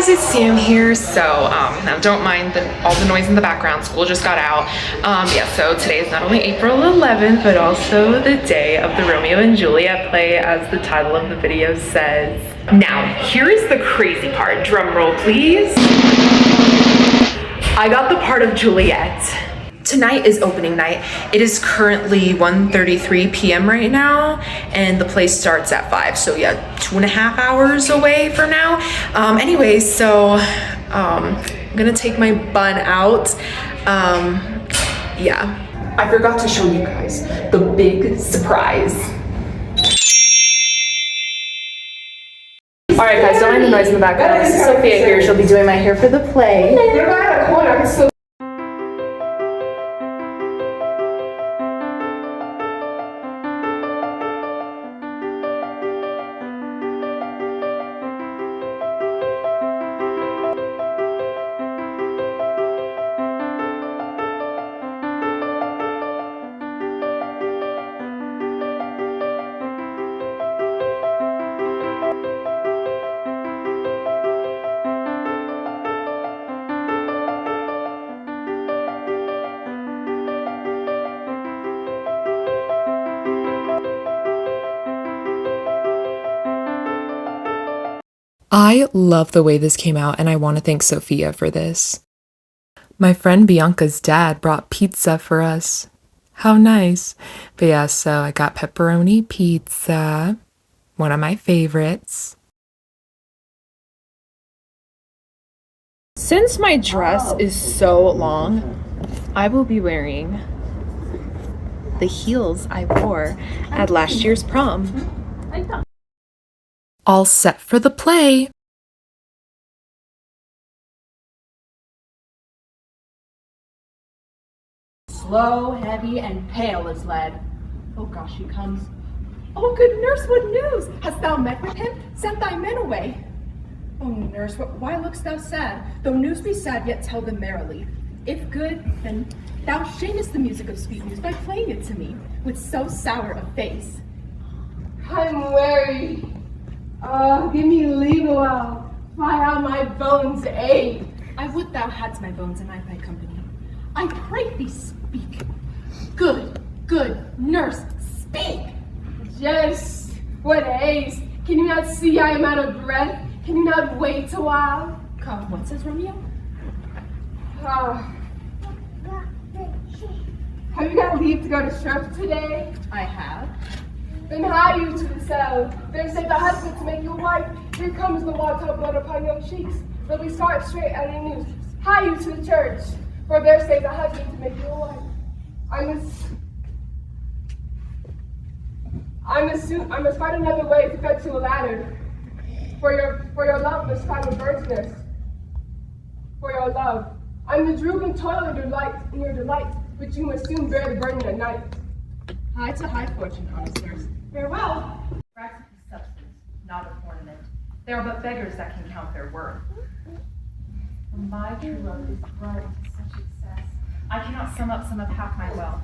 guys, it's Sam here. So now don't mind all the noise in the background. School just got out. Yeah, so today is not only April 11th, but also the day of the Romeo and Juliet play, as the title of the video says. Now, here is the crazy part. Drum roll, please. I got the part of Juliet. Tonight is opening night. It is currently 1:33 p.m. right now, and the play starts at 5. So yeah, 2.5 hours away from now. Anyways, so I'm gonna take my bun out. Yeah, I forgot to show you guys the big surprise. All right, guys, don't mind the noise in the background. This is Sophia here. She'll be doing my hair for the play. I love the way this came out, and I want to thank Sophia for this. My friend Bianca's dad brought pizza for us. How nice. But yeah, so I got pepperoni pizza, one of my favorites. Since my dress is so long, I will be wearing the heels I wore at last year's prom. All set for the play. Slow, heavy, and pale as lead. Oh gosh, he comes. Oh, good nurse, what news? Hast thou met with him? Sent thy men away. Oh, nurse, why look'st thou sad? Though news be sad, yet tell them merrily. If good, then thou shamest the music of sweet news by playing it to me with so sour a face. I'm weary. Give me leave a while. Fly out my bones ache. I would thou hadst my bones and I thy company. I pray thee speak. Good nurse, speak. Yes, what haste? Can you not see I am out of breath? Can you not wait a while? Come, what says Romeo? Have you got leave to go to church today? I have. Then hie you to the cell. There say the husband to make you wife. Here comes the water blood upon your cheeks. But we start straight at any news. Hie you to the church. For there say the husband to make you a wife. I must find another way to fetch you a ladder. For your love must find a bird's nest. For your love. I'm the drooping toil in your delight, which you must soon bear the burden at night. High to high fortune, honest nurse. Farewell. Practice is substance, not of ornament. They are but beggars that can count their worth. When my true love is brought into such excess, I cannot sum up some of half my wealth.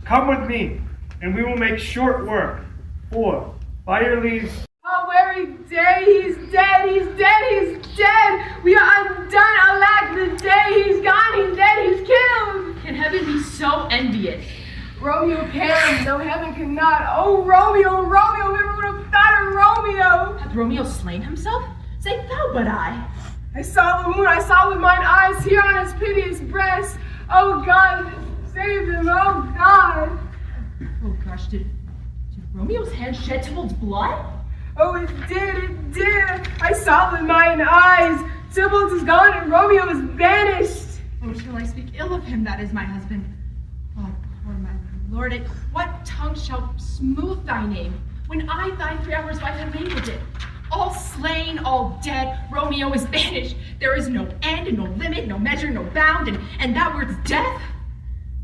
Come with me, and we will make short work. For, by your leave. Oh, weary day, he's dead, he's dead, he's dead. We are undone, alack, the day he's gone, he's dead, he's killed. Can heaven be so envious? Romeo can, though heaven cannot. Oh, Romeo, Romeo, never would have thought of Romeo. Hath Romeo slain himself? Say thou but I. I saw the moon, I saw with mine eyes here on his piteous breast. Oh God, save him, oh God. Oh gosh, did Romeo's hand shed Tybalt's blood? Oh, it did. I saw with mine eyes. Tybalt is gone and Romeo is banished. Oh, shall I speak ill of him that is my husband? Oh, poor my lord, what tongue shall smooth thy name, when I, thy 3 hours wife, have mingled it? All slain, all dead, Romeo is banished. There is no end, no limit, no measure, no bound, and that word's death?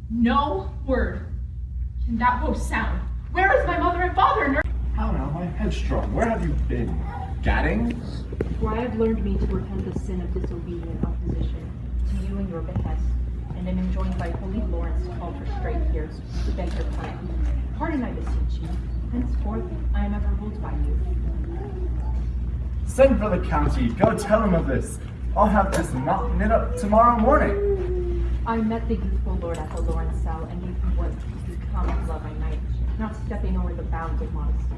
No word can that woe sound. Where is my mother and father, nurse? How now, my headstrong, where have you been? Gadding? For I have learned me to repent the sin of disobedient opposition to you and your behest, and am enjoined by holy Lawrence to call for straight ears to beg your pardon. Pardon, I beseech you. Henceforth, I am ever ruled by you. Send for the county. Go tell him of this. I'll have this knot knit up tomorrow morning. I met the youthful lord at the Lawrence cell and gave him what is become of love I might, not stepping over the bounds of modesty.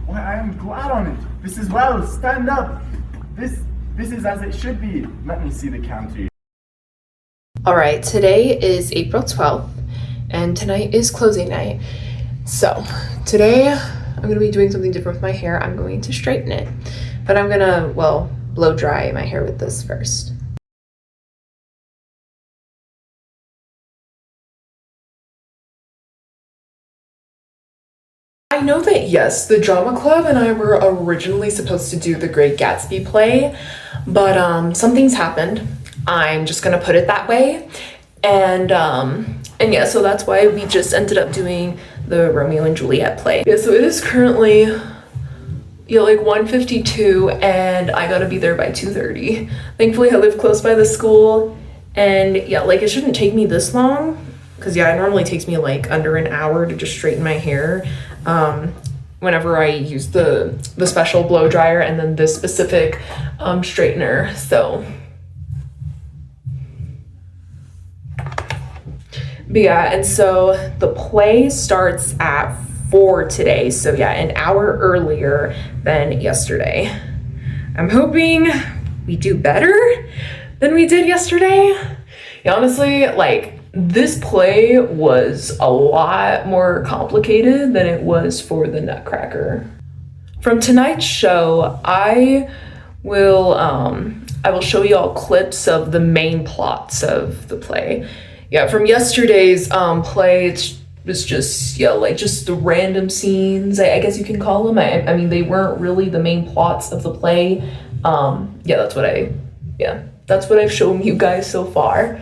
Why, I am glad on it. This is well. Stand up. This is as it should be. Let me see the county. All right, today is April 12th, and tonight is closing night. So today I'm gonna be doing something different with my hair. I'm going to straighten it, but I'm gonna, well, blow dry my hair with this first. I know that, yes, the drama club and I were originally supposed to do the Great Gatsby play, but some things happened. I'm just gonna put it that way. And yeah, so that's why we just ended up doing the Romeo and Juliet play. Yeah, so it is currently, yeah, like 1:52, and I gotta be there by 2:30. Thankfully, I live close by the school, and yeah, like it shouldn't take me this long, because yeah, it normally takes me like under an hour to just straighten my hair. Whenever I use the special blow dryer and then this specific straightener, so. But yeah, and so the play starts at 4 today. So yeah, an hour earlier than yesterday. I'm hoping we do better than we did yesterday. Yeah, honestly, like this play was a lot more complicated than it was for the Nutcracker. From tonight's show, I will show you all clips of the main plots of the play. Yeah, from yesterday's play, it was just, yeah, like just the random scenes, I guess you can call them. I mean, they weren't really the main plots of the play. Yeah, that's what I've shown you guys so far.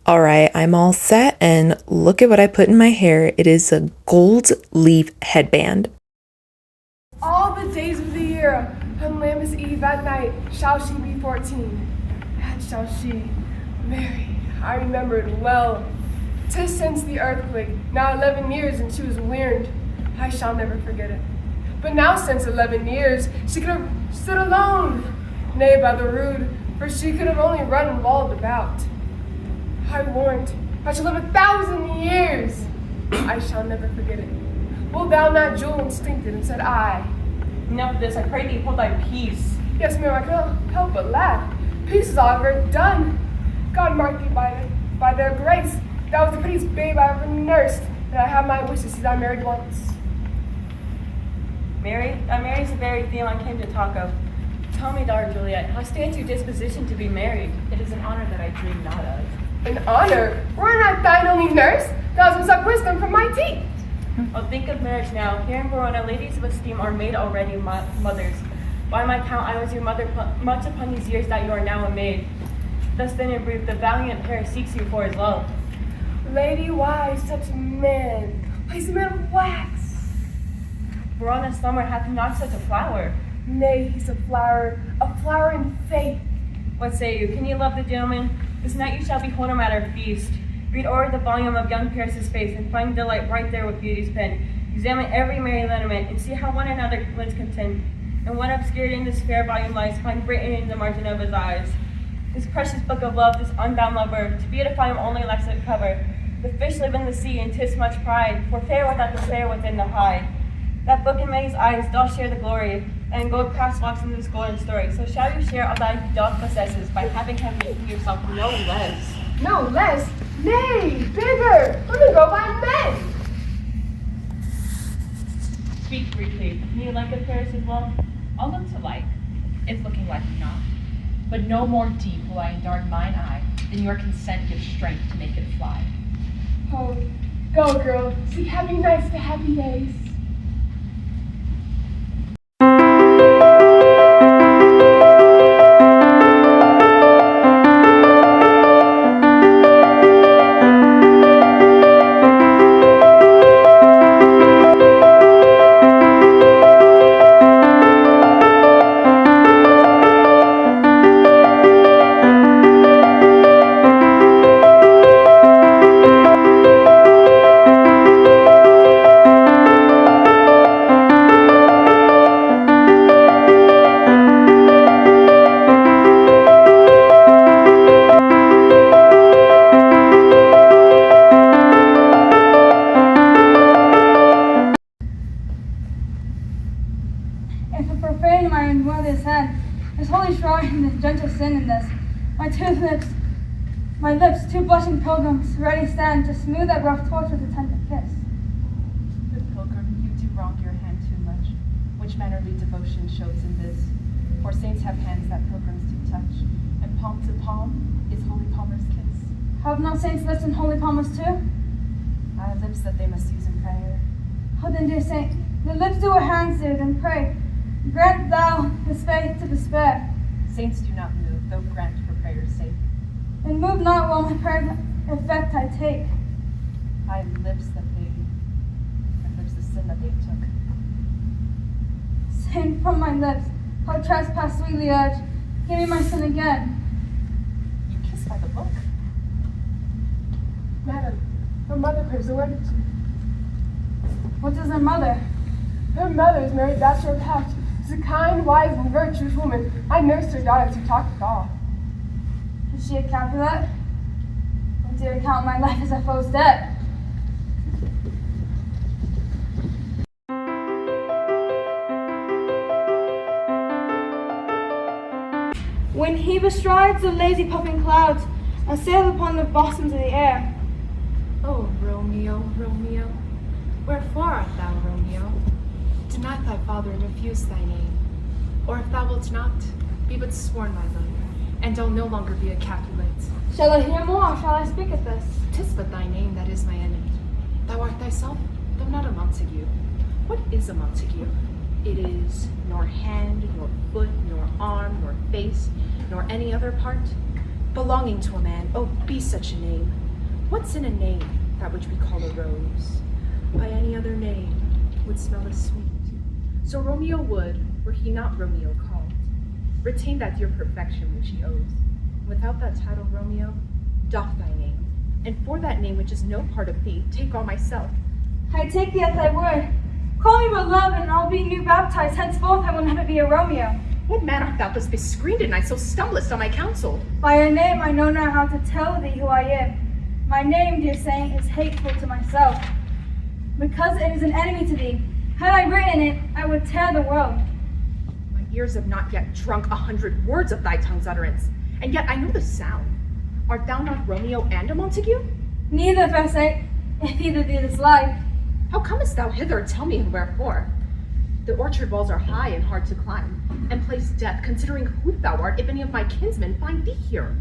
All right, I'm all set, and look at what I put in my hair. It is a gold leaf headband. All the days of the year, on Lammas Eve at night, shall she be 14. And shall she, Mary, I remember it well. 'Tis since the earthquake, now 11 years, and she was weird. I shall never forget it. But now since 11 years, she could have stood alone, nay, by the rood, for she could have only run and walled about. I warrant I shall live 1,000 years. I shall never forget it. Wilt thou not, Jewel, instincted, and said I. Enough of this, I pray thee hold thy peace. Yes, ma'am, I cannot help but laugh. Peace is all I've ever done. God mark thee by their grace. Thou was the prettiest babe I ever nursed, and I have my wishes since I married once. Mary's the very theme I came to talk of. Tell me, daughter Juliet, how stands your disposition to be married? It is an honor that I dream not of. An honor? Were I not thine only nurse? Thou hast sucked wisdom from my teeth. Oh, think of marriage now. Here in Verona, ladies of esteem are made already mothers. By my count, I was your mother much upon these years that you are now a maid. Thus then in brief, the valiant pair seeks you for his love. Lady, why such a man? Why is a man of wax? Verona's summer hath not such a flower. Nay, he's a flower in faith. What say you? Can you love the gentleman? This night you shall behold him at our feast. Read o'er the volume of young Paris's face, and find delight right there with beauty's pen. Examine every merry lineament, and see how one another lives content. And what obscured in this fair volume lies, find written in the margin of his eyes. This precious book of love, this unbound lover, to beautify him only lacks a cover. The fish live in the sea, and 'tis much pride, for fair without despair within the hide. That book in many's eyes doth share the glory, and gold crosswalks in this golden story. So shall you share all that he doth possesses, by having him making yourself no less. No less? Nay, bigger! Women go by men! Speak briefly. Can you like a Paris's love? All looks alike, if looking like not. But no more deep will I indart mine eye than your consent gives strength to make it fly. Oh, go, girl. See happy nights to happy days. this hand, this holy shrine, this gentle sin in this. My lips, two blushing pilgrims, ready stand to smooth that rough torch with a tender kiss. Good pilgrim, you do wrong your hand too much, which mannerly devotion shows in this. For saints have hands that pilgrims do touch, and palm to palm is holy palmer's kiss. Have not saints lips and holy palmers too? Lips that they must use in prayer. Oh then, dear saint, the lips do what hands do, then pray. Grant thou this faith to despair. Saints do not move, though grant for prayer's sake. And move not while my prayer effect I take. I lips the sin that they took. Sin from my lips, how trespass sweetly urge. Give me my sin again. You kiss by the book. Madam, her mother craves a word or two. What is her mother? Her mother is Mary Bachelor of House. She's a kind, wise, and virtuous woman. I nursed her daughter to talk with all. Is she a Capulet? I dare count my life as a foe's debt. When he bestrides the lazy puffing clouds, I sail upon the bosoms of the air. O Romeo, Romeo, wherefore art thou Romeo? Do not thy father refuse thy name, or if thou wilt not, be but sworn my love, and I'll no longer be a Capulet. Shall I hear more, or shall I speak at this? 'Tis but thy name that is my enemy. Thou art thyself, though not a Montague. What is a Montague? It is nor hand, nor foot, nor arm, nor face, nor any other part belonging to a man. Oh, be such a name. What's in a name, that which we call a rose? By any other name would smell as sweet. So Romeo would, were he not Romeo called, retain that dear perfection which he owes. Without that title, Romeo, doff thy name, and for that name which is no part of thee, take all myself. I take thee at thy word. Call me beloved, and I'll be new baptized. Henceforth I will never be a Romeo. What man art thou thus bescreened in, I so stumblest on my counsel? By your name I know not how to tell thee who I am. My name, dear saint, is hateful to myself, because it is an enemy to thee. Had I written it, I would tear the world. My ears have not yet drunk 100 words of thy tongue's utterance, and yet I know the sound. Art thou not Romeo and a Montague? Neither, fair saint, if either thee this life. How comest thou hither? Tell me, and wherefore? The orchard walls are high and hard to climb, and place death, considering who thou art, if any of my kinsmen find thee here.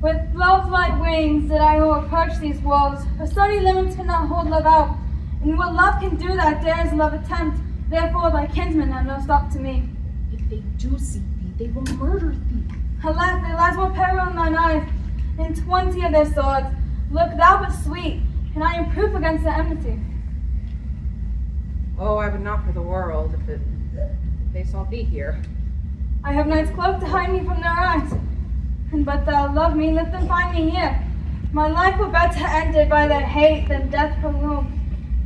With love's light wings did I approach these walls, for stony limits cannot hold love out, and what love can do that dares love attempt, therefore thy kinsmen have no stop to me. If they do see thee, they will murder thee. Alas, there lies more peril in thine eyes than 20 of their swords. Look thou but sweet, and I am proof against their enmity. Oh, I would not for the world if they saw thee here. I have night's cloak to hide me from their eyes, and but thou love me, let them find me here. My life were better ended by their hate than death prolonged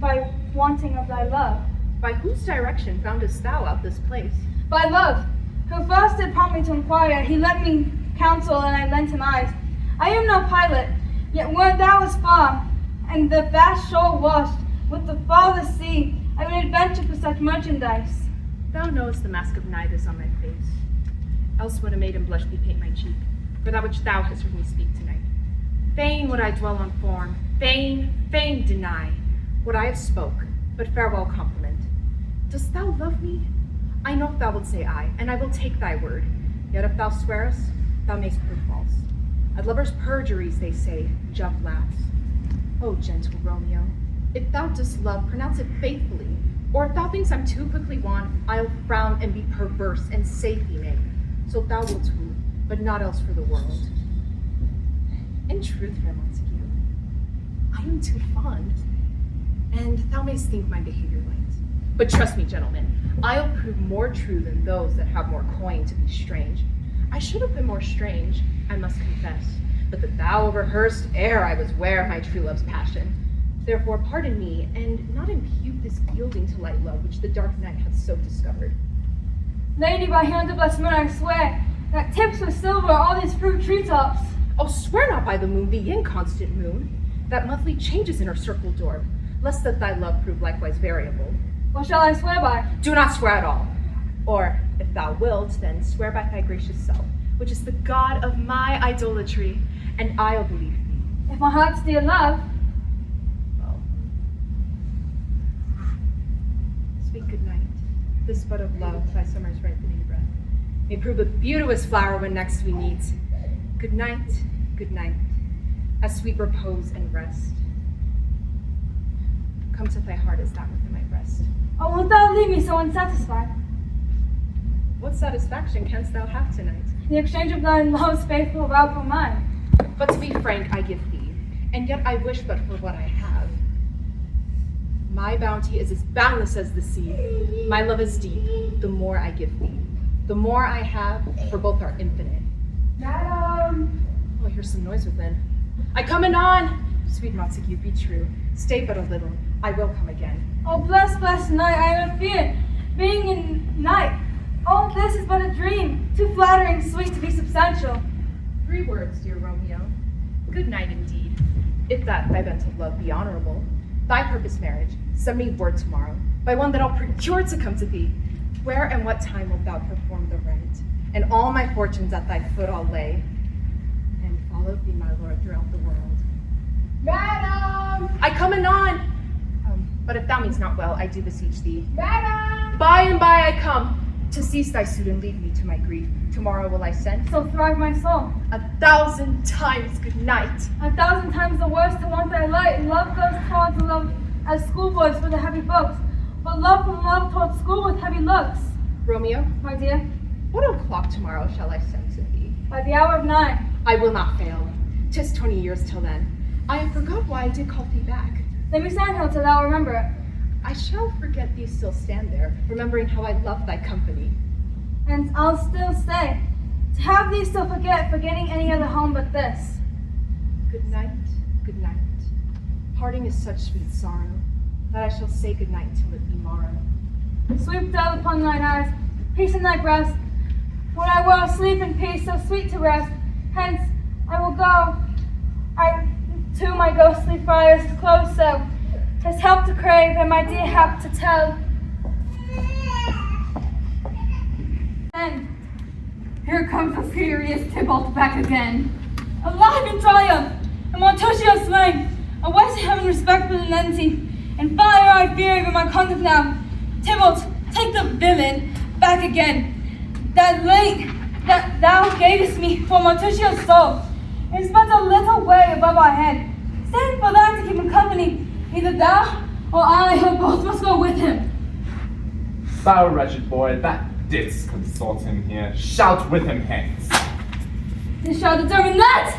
by wanting of thy love. By whose direction foundest thou out this place? By love, who first did prompt me to inquire, he lent me counsel and I lent him eyes. I am no pilot, yet wert thou as far, and the vast shore washed with the farthest sea, I would adventure for such merchandise. Thou knowest the mask of night is on my face. Else would a maiden blush bepaint my cheek, for that which thou hast heard me speak tonight. Fain would I dwell on form, fain deny what I have spoke, but farewell compliment. Dost thou love me? I know if thou wilt say aye, and I will take thy word. Yet if thou swearest, thou mayst prove false. At lovers' perjuries, they say, Jove laughs. O gentle Romeo, if thou dost love, pronounce it faithfully, or if thou thinkst I'm too quickly won, I'll frown and be perverse and say thee nay. So thou wilt woo, but not else for the world. In truth, fair Montague, I am too fond, and thou mayst think my behavior light. But trust me, gentlemen, I'll prove more true than those that have more coin to be strange. I should have been more strange, I must confess, but that thou overheardst ere I was ware of my true love's passion. Therefore pardon me, and not impute this yielding to light love which the dark night hath so discovered. Lady, by hand of blessed moon, I swear that tips with silver all these fruit treetops. Oh, swear not by the moon, the inconstant moon, that monthly changes in her circled orb, lest that thy love prove likewise variable. What shall I swear by? Do not swear at all. Or, if thou wilt, then swear by thy gracious self, which is the God of my idolatry, and I'll believe thee. If my heart's dear love, Well, speak good night. This bud of love, thy summer's ripening breath, may prove a beauteous flower when next we meet. Good night, a sweet repose and rest. Come to thy heart as that within my breast. oh, wilt thou leave me so unsatisfied? What satisfaction canst thou have tonight? The exchange of thy love's faithful vow for mine. But to be frank, I give thee, and yet I wish but for what I have. My bounty is as boundless as the sea. My love is deep. The more I give thee, the more I have, for both are infinite. Madam! Oh, I hear some noise within. I come anon! Sweet Montague, be true. Stay but a little. I will come again. Oh, blessed night, I am afeard, being in night. All this is but a dream, too flattering sweet to be substantial. 3 words, dear Romeo. Good night indeed. If that thy bent of love be honorable, thy purpose marriage, send me word tomorrow, by one that I'll procure to come to thee. Where and what time wilt thou perform the rite? And all my fortunes at thy foot I'll lay, and follow thee, my lord, throughout the world. Madam! I come anon! But if thou means not well, I do beseech thee. Madam! By and by I come, to cease thy suit and leave me to my grief. Tomorrow will I send. So thrive my soul. 1,000 times good night. 1,000 times the worse to want thy light. Love goes towards love as schoolboys with the heavy books, but love from love towards school with heavy looks. Romeo, My dear, what o'clock tomorrow shall I send to thee? by the hour of 9. I will not fail. 'Tis 20 years till then. I forgot why I did call thee back. Let me stand here till thou remember it. I shall forget thee still stand there, remembering how I love thy company. And I'll still stay. To have thee still forgetting any other home but this. Good night, good night. Parting is such sweet sorrow, that I shall say good night till it be morrow. Sweep down upon thine eyes, peace in thy breast. When I will sleep in peace, so sweet to rest. Hence, I will go. I to my ghostly fires close so. His help to crave, and my dear hap to tell. Then, Here comes the furious Tybalt back again. alive in triumph, and Montusio slain. I wish to heaven respect and lenity, and fire I fear over my conduct now. Tybalt, take the villain back again. That late that thou gavest me for Montusio's soul is but a little way above our head. Stand for that to keep him company. Either thou or I, or both must go with him. Thou wretched boy, that didst consort him here, shout with him hence. This shall determine that.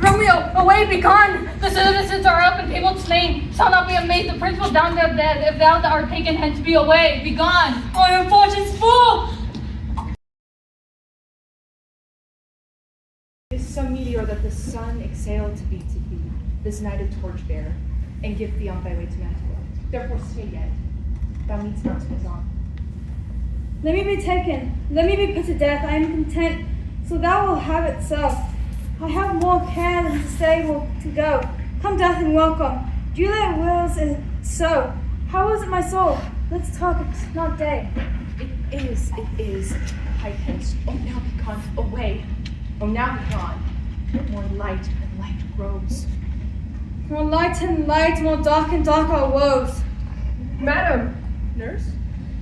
Romeo, away, be gone! The citizens are up and people slain. Shall not be amazed, the prince will down their dead. If thou art taken hence, be away, be gone! Oh, your fortune's full! Is some meteor that the sun exhaled to be to thee, this night a torch bearer, and give thee on thy way to Mantua. Therefore stay yet. Thou needst not to be on. Let me be taken. Let me be put to death. I am content. So thou wilt have it so. I have more care than to say will to go. Come death and welcome. Juliet wills it so. How is it, my soul? Let's talk, it's not day. It is. Hide hence. Oh, now be gone. Away. Oh, now be gone. More light and light grows. More light and light, more dark and dark our woes. Madam, Nurse?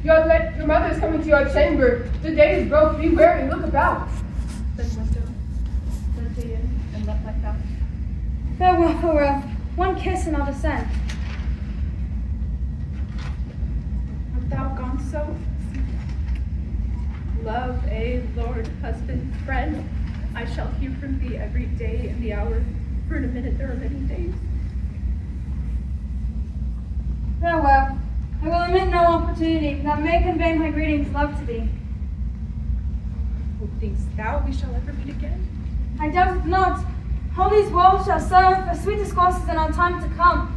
your mother is coming to your chamber. The day is broke. Be wary. Look about. Then window. Let thee in and let life out. Farewell, farewell. One kiss and I'll descend. Art thou gone so? Love, Lord, husband, friend, I shall hear from thee every day and the hour, for in a minute there are many days. Farewell. I will omit no opportunity that may convey my greetings, love to thee. Oh, thinkst thou we shall ever meet again? I doubt it not. All these walls shall serve for sweet discourses and on time to come.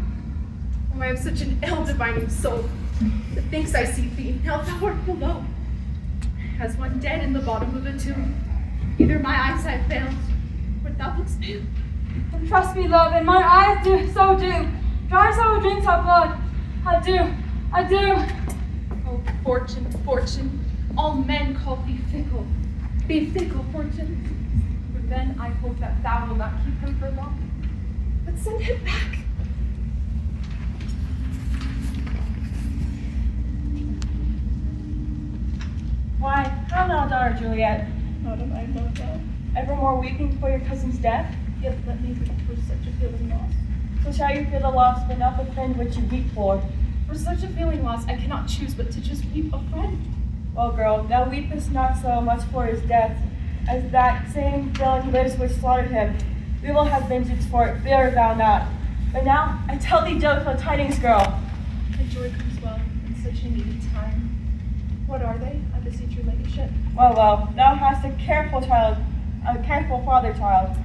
Oh, I have such an ill-divining soul that thinks I see thee, now thou art below. As one dead in the bottom of a tomb, either my eyesight fails, or thou looks pale. And trust me, love, and my eyes do so do. Dry sorrow drinks our blood. I do. Oh, fortune, fortune, all men call thee fickle. Be fickle, fortune. For then I hope that thou wilt not keep him for long, but send him back. Why, how now, daughter Juliet? Not am I, mother. Evermore weeping for your cousin's death? Yet let me weep for such a feeling loss. So shall you feel the loss, but not the friend which you weep for? For such a feeling loss, I cannot choose but to just weep a friend. Well, girl, thou weepest not so much for his death, as that same villain lives which slaughtered him. We will have vengeance for it, fear thou not. But now, I tell thee joyful tidings, girl. My joy comes well in such a needed time. What are they, I beseech your ladyship? Well, thou hast a careful father child,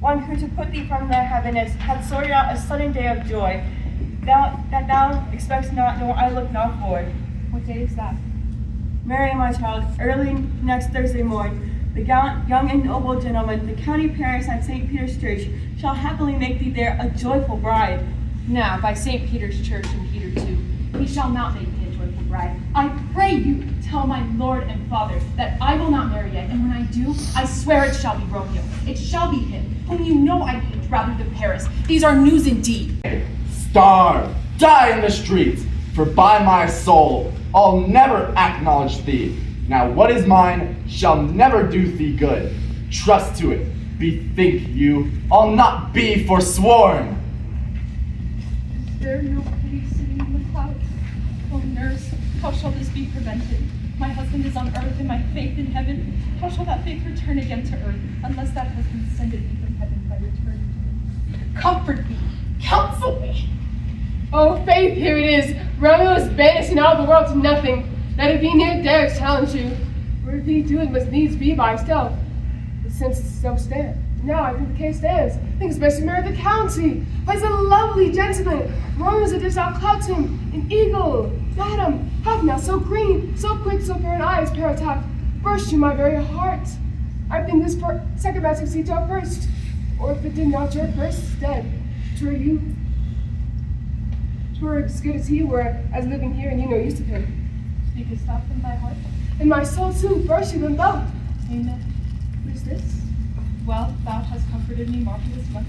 one who to put thee from thy heaviness hath sorted out a sudden day of joy, that thou expects not, nor I look not for. What day is that? Mary, my child, early next Thursday morn, the gallant, young, and noble gentleman, the county parish at St. Peter's Church, shall happily make thee there a joyful bride. Now, by St. Peter's Church and Peter too, he shall not make me a joyful bride. I pray you tell my lord and father that I will not marry yet, and when I do, I swear it shall be Romeo. It shall be him, whom you know I hate rather than Paris. These are news indeed. Starve, die in the streets, for by my soul, I'll never acknowledge thee. Now what is mine shall never do thee good. Trust to it. Bethink you, I'll not be forsworn. Is there no pity sitting in the clouds? Oh, nurse, how shall this be prevented? My husband is on earth and my faith in heaven. How shall that faith return again to earth, unless that husband sendeth me from heaven by return? Comfort me, counsel me. Oh, faith, here it is. Romeo is banished and out of the world to nothing. That if he near dares challenge you, or if he do, it must needs be by stealth. But since it so stand, now I think the case stands. I think it's best to marry the county. Why, he's a lovely gentleman. Romeo's a dish outclouds him, an eagle. Madam, half now so green, so quick, so fair an eye as paratact, burst you my very heart. I think this second match succeed to our first, or if it did not your first, dead. Twere you. Twere as good as he were, as living here and you no use of him. Speakest thou from thy heart? And my soul too, burst you them both. Amen. Who's this? Well, thou hast comforted me marvelous much.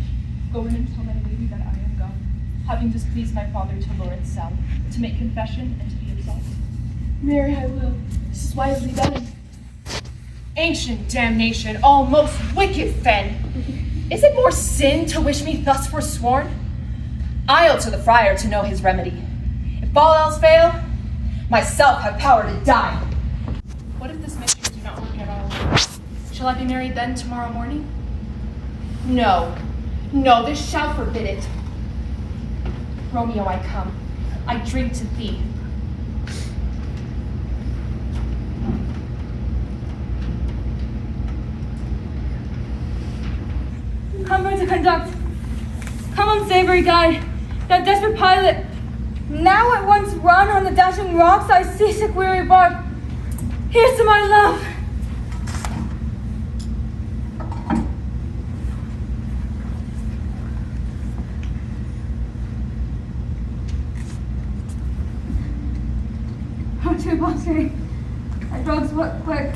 Go in and tell my lady that I am gone, having displeased my father to lure it south, to make confession and to be absolved. Mary, I will. This is wisely done. Ancient damnation, all most wicked fen! Is it more sin to wish me thus forsworn? I'll to the friar to know his remedy. If all else fail, myself have power to die. What if this mystery do not work at all? Shall I be married then tomorrow morning? No, this shall forbid it. Romeo, I come. I drink to thee. Come for to conduct. Come unsavory guide, that desperate pilot. Now at once run on the dashing rocks, I seasick weary bark. Here's to my love. Oh, too bossy. My drugs work quick.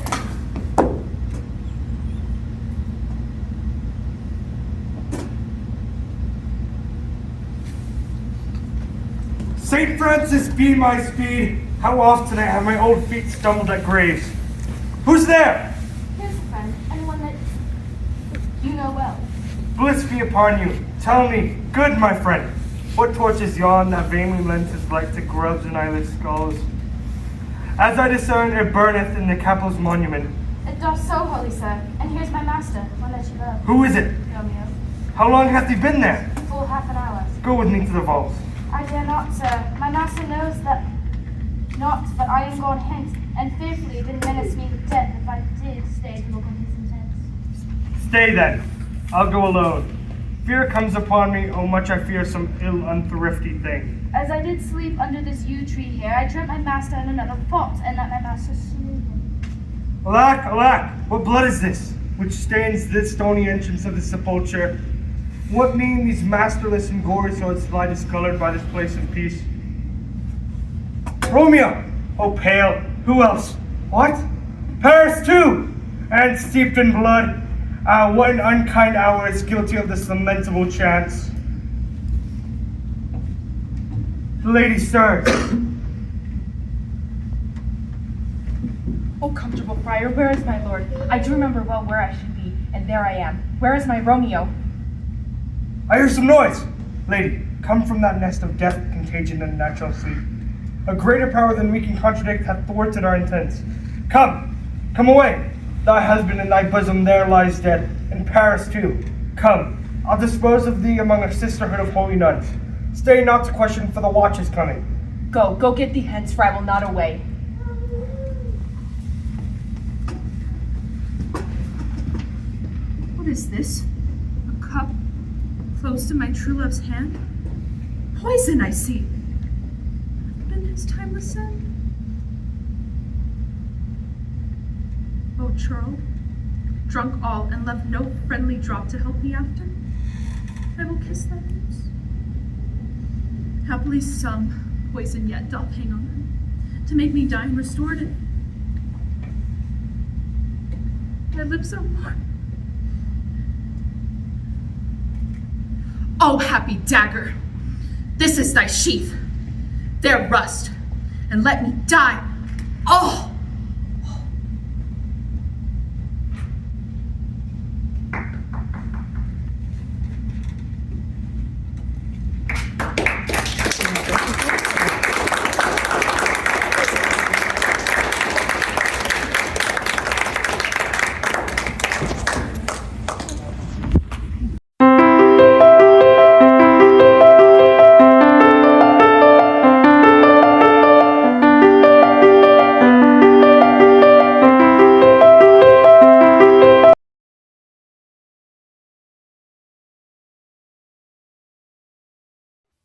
St. Francis be my speed. How often I have my old feet stumbled at graves. Who's there? Here's a friend, anyone that you know well. Bliss be upon you. Tell me, good my friend, what torch is yon that vainly lends its light to grubs and eyeless skulls? As I discern, it burneth in the capel's monument. It doth so, holy sir, and here's my master, one that you love. Who is it? Romeo. How long hath he been there? Full half an hour. Go with me to the vaults. I dare not, sir. My master knows that not, but I am gone hence, and fearfully did menace me with death if I did stay to look on his intents. Stay then. I'll go alone. Fear comes upon me, oh much I fear some ill unthrifty thing. As I did sleep under this yew tree here, I dreamt my master had another fault, and that my master slew him. Alack, alack, what blood is this, which stains this stony entrance of the sepulchre? What mean these masterless and gory swords lie discolored by this place of peace? Romeo! Oh, pale, who else? What? Paris too! And steeped in blood. Ah, what an unkind hour is guilty of this lamentable chance. The lady stirs. Oh, comfortable friar, where is my lord? I do remember well where I should be, and there I am. Where is my Romeo? I hear some noise. Lady, come from that nest of death, contagion, and natural sleep. A greater power than we can contradict hath thwarted our intents. Come away. Thy husband in thy bosom there lies dead, and Paris too. Come, I'll dispose of thee among a sisterhood of holy nuns. Stay not to question, for the watch is coming. Go get thee hence, for I will not away. What is this? A cup close to my true love's hand? Poison, I see. Been his timeless sin? Oh, churl, drunk all and left no friendly drop to help me after, I will kiss thy lips. Happily some poison yet doth hang on them, to make me die and restored it. My lips are warm. Oh, happy dagger, this is thy sheath. There rust, and let me die. Oh!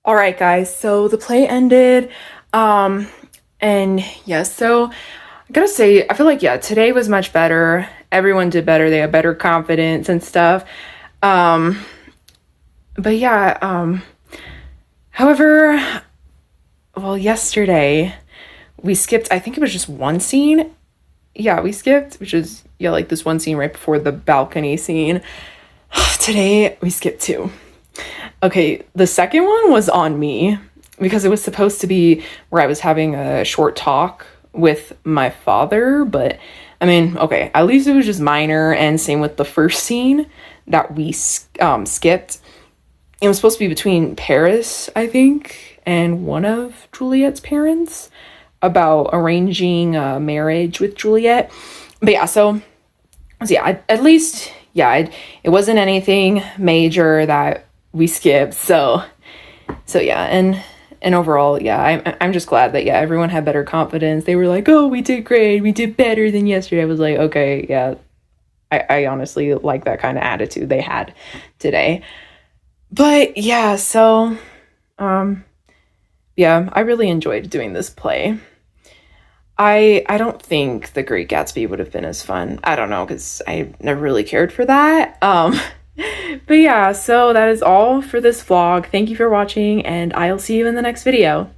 All right, guys, so the play ended. And yeah, so I gotta say, I feel like, yeah, today was much better. Everyone did better. They had better confidence and stuff. But yeah, however, well, yesterday we skipped, I think it was just one scene. Yeah, we skipped, which is, yeah, like this one scene right before the balcony scene. Today we skipped two. Okay, the second one was on me because it was supposed to be where I was having a short talk with my father, but I mean, okay, at least it was just minor, and same with the first scene that we skipped. It was supposed to be between Paris, I think, and one of Juliet's parents about arranging a marriage with Juliet. But yeah, so yeah, at least, yeah, it wasn't anything major that we skipped, so yeah, and overall, yeah, I'm just glad that, yeah, everyone had better confidence. They were like, oh, we did great, we did better than yesterday. I was like, okay, yeah, I honestly like that kind of attitude they had today. But yeah, so yeah, I really enjoyed doing this play. I don't think The Great Gatsby would have been as fun. I don't know, because I never really cared for that. But yeah, so that is all for this vlog. Thank you for watching, and I'll see you in the next video.